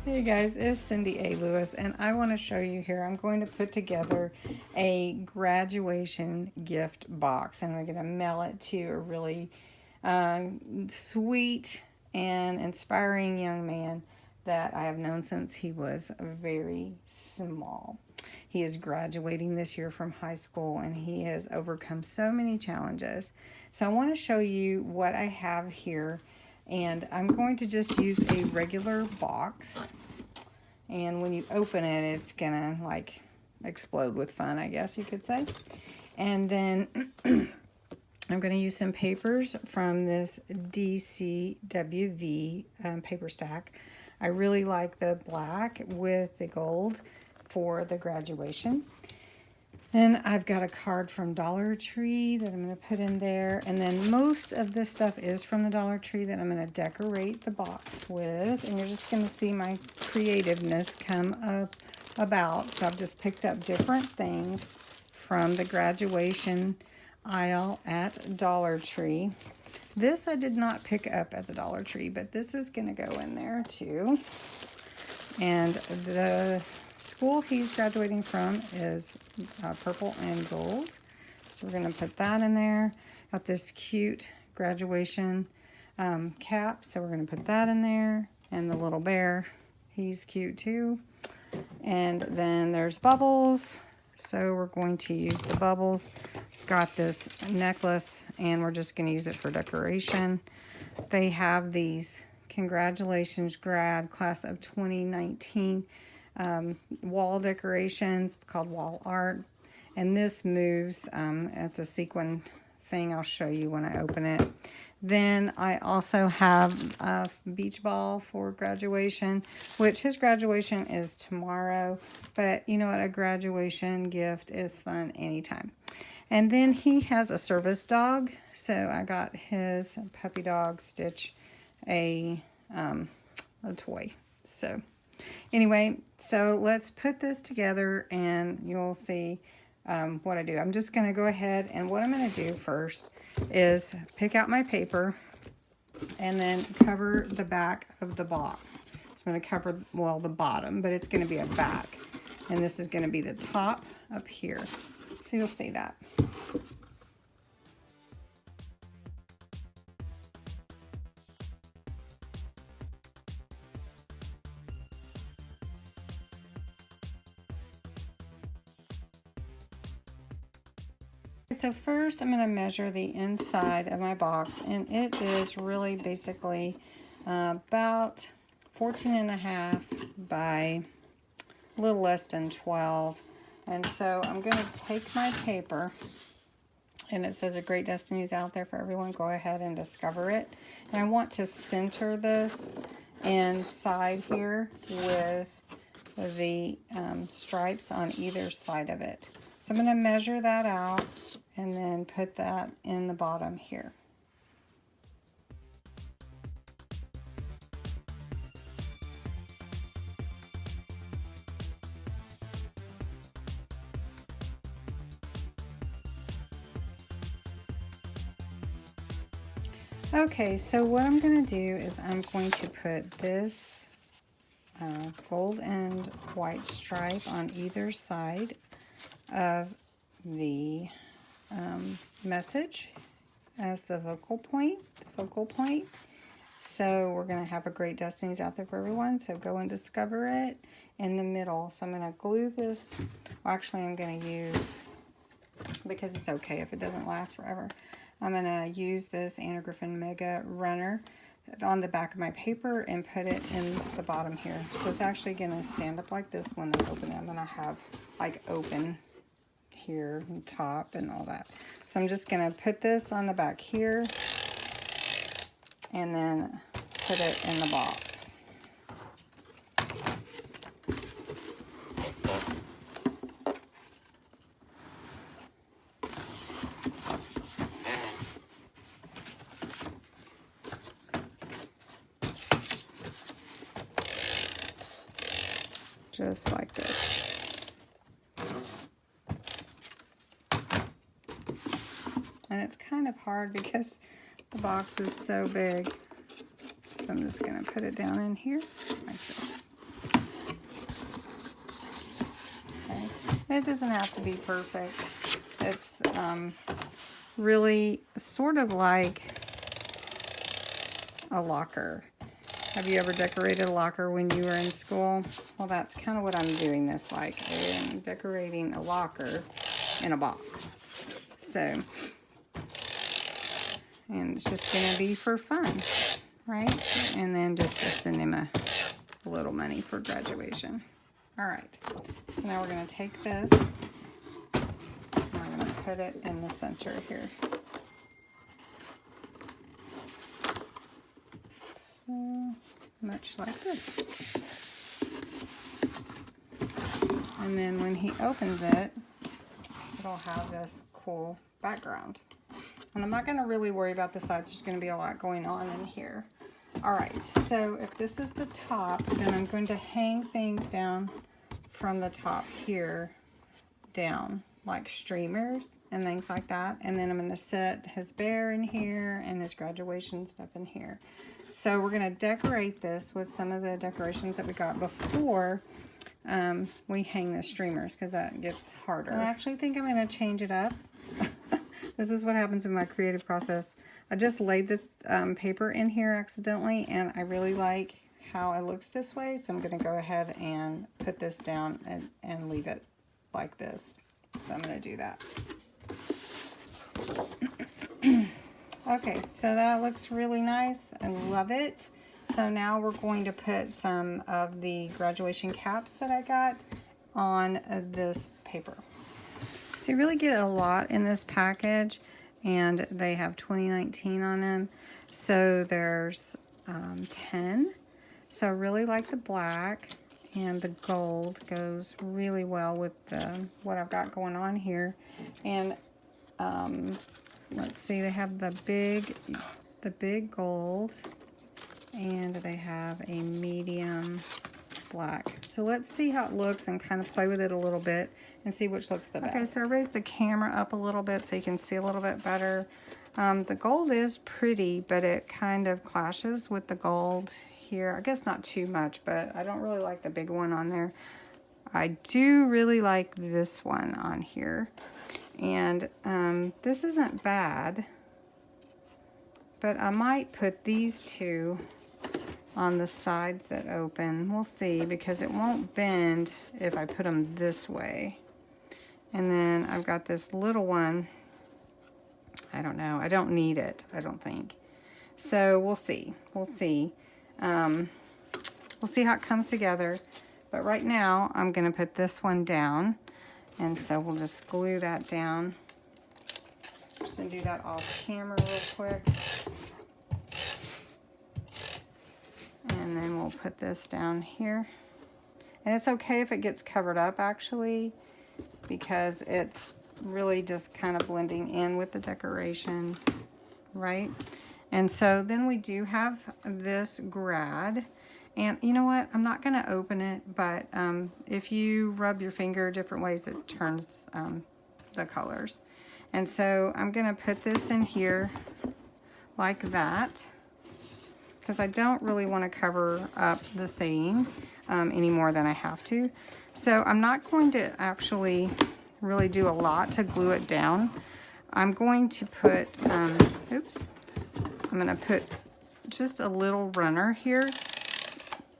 Hey guys, it's Cindy A. Lewis, and I want to show you here. I'm going to put together a graduation gift box, and I'm going to mail it to a really sweet and inspiring young man that I have known since he was very small. He is graduating this year from high school, and he has overcome so many challenges. So I want to show you what I have here. And I'm going to just use a regular box. And when you open it, it's gonna like explode with fun, I guess you could say. And then I'm gonna use some papers from this DCWV paper stack. I really like the black with the gold for the graduation. And I've got a card from Dollar Tree that I'm going to put in there. And then most of this stuff is from the Dollar Tree that I'm going to decorate the box with. And you're just going to see my creativeness come about. So I've just picked up different things from the graduation aisle at Dollar Tree. This I did not pick up at the Dollar Tree, but this is going to go in there too. And the school he's graduating from is purple and gold. So we're going to put that in there. Got this cute graduation cap. So we're going to put that in there. And the little bear, he's cute too. And then there's bubbles. So we're going to use the bubbles. Got this necklace and we're just going to use it for decoration. They have these congratulations grad class of 2019 wall decorations. It's called wall art, and this moves as a sequin thing. I'll show you when I open it. Then I also have a beach ball for graduation, which his graduation is tomorrow, but you know what, a graduation gift is fun anytime. And then he has a service dog, so I got his puppy dog Stitch a toy. So anyway, so let's put this together and you'll see what I do. I'm just going to go ahead, and what I'm going to do first is pick out my paper and then cover the back of the box. So I'm going to cover, well, the bottom, but it's going to be a back. And this is going to be the top up here. So you'll see that. So first I'm going to measure the inside of my box, and it is really basically about 14.5 by a little less than 12. And so I'm going to take my paper, and it says a great destiny is out there for everyone. Go ahead and discover it. And I want to center this inside here with the stripes on either side of it. So I'm going to measure that out and then put that in the bottom here. Okay, so what I'm going to do is I'm going to put this gold and white stripe on either side of the message as the focal point. So we're going to have a great destinies out there for everyone. So go and discover it in the middle. So I'm going to glue this. Well, actually, I'm going to use, because it's okay if it doesn't last forever, I'm going to use this Anna Griffin Mega Runner on the back of my paper and put it in the bottom here. So it's actually going to stand up like this when they open it. I'm going to have like open here and top and all that. So I'm just going to put this on the back here and then put it in the box. Just like this. And it's kind of hard because the box is so big. So I'm just going to put it down in here like this. okay. And it doesn't have to be perfect. It's really sort of like a locker. Have you ever decorated a locker when you were in school? Well, that's kind of what I'm doing this like. I'm decorating a locker in a box. So, and it's just going to be for fun, right? And then just to send him a little money for graduation. All right, so now we're going to take this, and we're going to put it in the center here. So, much like this. And then when he opens it, it'll have this cool background. And I'm not going to really worry about the sides. There's going to be a lot going on in here. All right, so if this is the top, then I'm going to hang things down from the top here down, like streamers and things like that. And then I'm going to set his bear in here and his graduation stuff in here. So we're going to decorate this with some of the decorations that we got before we hang the streamers, because that gets harder. I actually think I'm going to change it up. This is what happens in my creative process. I just laid this paper in here accidentally, and I really like how it looks this way, so I'm going to go ahead and put this down and leave it like this. So I'm going to do that. Okay, so that looks really nice. I love it. So now we're going to put some of the graduation caps that I got on this paper. So you really get a lot in this package, and they have 2019 on them. So there's 10. So I really like the black, and the gold goes really well with what I've got going on here. And let's see, they have the big gold, and they have a medium black. So let's see how it looks and kind of play with it a little bit and see which looks the best. Okay, so I raised the camera up a little bit so you can see a little bit better. The gold is pretty, but it kind of clashes with the gold here. I guess not too much, but I don't really like the big one on there. I do really like this one on here. And this isn't bad, but I might put these two on the sides that open. We'll see, because it won't bend if I put them this way. And then I've got this little one. I don't know. I don't need it, I don't think. So we'll see. We'll see. We'll see how it comes together. But right now, I'm going to put this one down. And so we'll just glue that down. Just going to do that off camera real quick. And then we'll put this down here. And it's okay if it gets covered up, actually, because it's really just kind of blending in with the decoration, right? And so then we do have this grad. And you know what? I'm not going to open it, but if you rub your finger different ways, it turns the colors. And so I'm going to put this in here like that, because I don't really want to cover up the saying any more than I have to. So I'm not going to actually really do a lot to glue it down. I'm going to put, I'm going to put just a little runner here,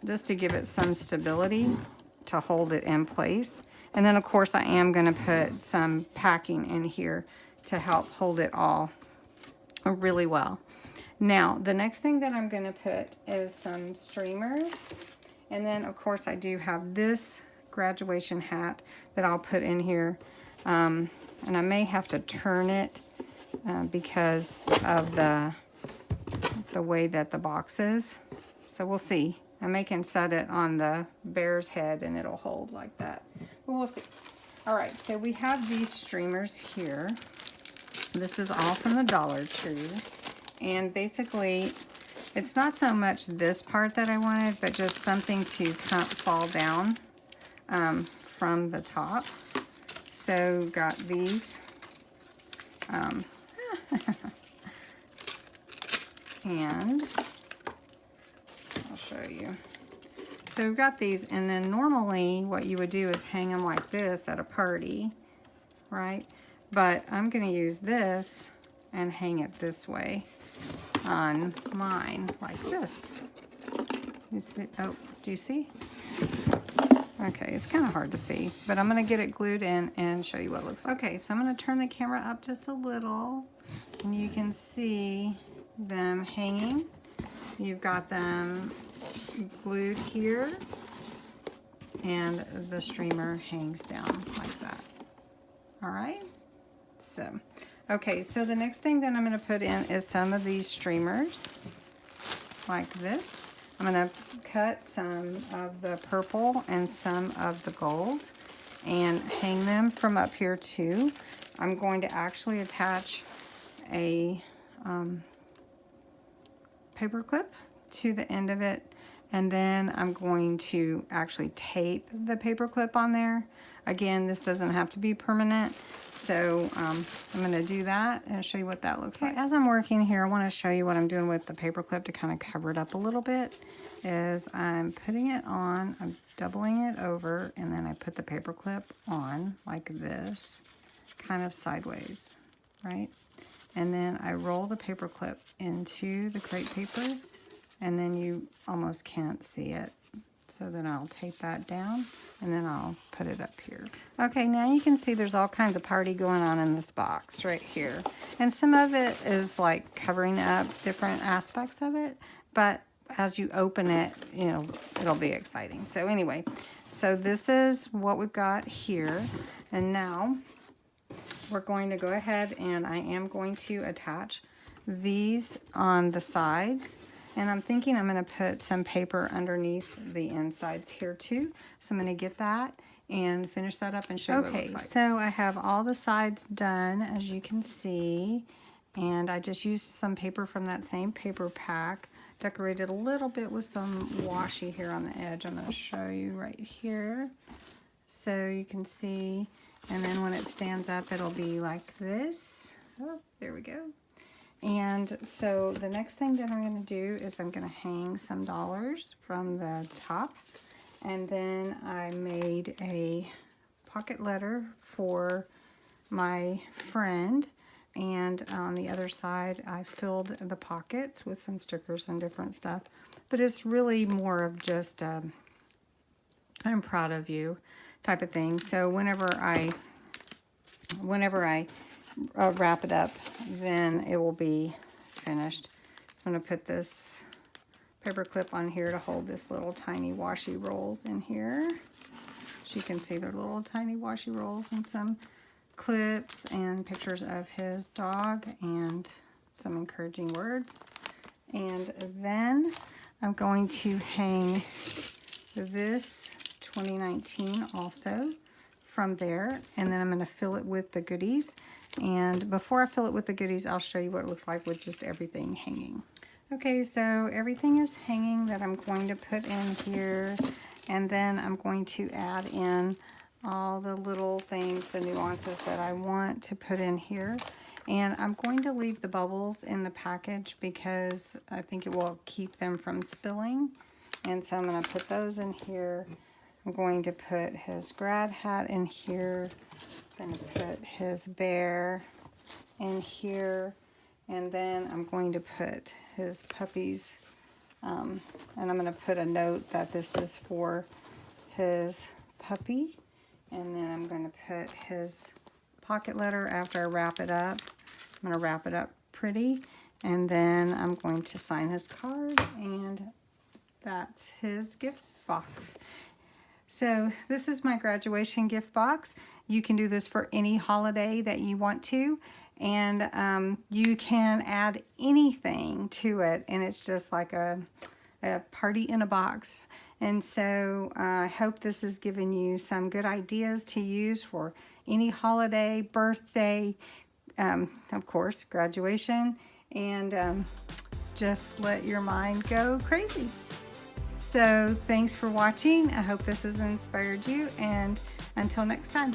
just to give it some stability to hold it in place. And then of course I am going to put some packing in here to help hold it all really well. Now the next thing that I'm going to put is some streamers. And then of course I do have this graduation hat that I'll put in here. And I may have to turn it because of the way that the box is. So we'll see. I may can set it on the bear's head and it'll hold like that. But we'll see. All right, so we have these streamers here. This is all from the Dollar Tree. And basically, it's not so much this part that I wanted, but just something to kind of fall down from the top. So got these. And I'll show you. so we've got these, and then normally what you would do is hang them like this at a party, right? But I'm gonna use this and hang it this way on mine, like this. You see? Oh, do you see? Okay, it's kind of hard to see, but I'm gonna get it glued in and show you what it looks like. Okay, so I'm gonna turn the camera up just a little, and you can see them hanging. You've got them glued here, and the streamer hangs down like that. All right, so, okay, so the next thing that I'm gonna put in is some of these streamers, like this. I'm gonna cut some of the purple and some of the gold and hang them from up here too. I'm going to actually attach a paper clip to the end of it, and then I'm going to actually tape the paper clip on there. Again, this doesn't have to be permanent, so I'm going to do that and show you what that looks like. As I'm working here, I want to show you what I'm doing with the paper clip to kind of cover it up a little bit. Is I'm putting it on, I'm doubling it over, and then I put the paper clip on like this, kind of sideways, right? And then I roll the paper clip into the crepe paper, and then you almost can't see it. So then I'll tape that down, and then I'll put it up here. Okay, now you can see there's all kinds of party going on in this box right here. And some of it is like covering up different aspects of it, but as you open it, you know, it'll be exciting. So anyway, so this is what we've got here. And now we're going to go ahead, and I am going to attach these on the sides. And I'm thinking I'm going to put some paper underneath the insides here too. So I'm going to get that and finish that up and show you what it looks like. So I have all the sides done, as you can see. And I just used some paper from that same paper pack. Decorated a little bit with some washi here on the edge. I'm going to show you right here. So you can see. And then when it stands up, it'll be like this. Oh, there we go. And so the next thing that I'm going to do is I'm going to hang some dollars from the top. And then I made a pocket letter for my friend. And on the other side, I filled the pockets with some stickers and different stuff. But it's really more of just I'm proud of you type of thing. So whenever I wrap it up, then it will be finished. So I'm going to put this paper clip on here to hold this little tiny washi rolls in here. As you can see, they're little tiny washi rolls, and some clips and pictures of his dog and some encouraging words. And then I'm going to hang this 2019 also from there, and then I'm going to fill it with the goodies. And before I fill it with the goodies, I'll show you what it looks like with just everything hanging. Okay, so everything is hanging that I'm going to put in here, and then I'm going to add in all the little things, the nuances that I want to put in here. And I'm going to leave the bubbles in the package because I think it will keep them from spilling. And so I'm going to put those in here. I'm going to put his grad hat in here. I'm going to put his bear in here. And then I'm going to put his puppies. And I'm going to put a note that this is for his puppy. And then I'm going to put his pocket letter after I wrap it up. I'm going to wrap it up pretty. And then I'm going to sign his card. And that's his gift box. So this is my graduation gift box. You can do this for any holiday that you want to. And you can add anything to it. And it's just like a party in a box. And so I hope this has given you some good ideas to use for any holiday, birthday, of course, graduation, and just let your mind go crazy. So thanks for watching. I hope this has inspired you, and until next time.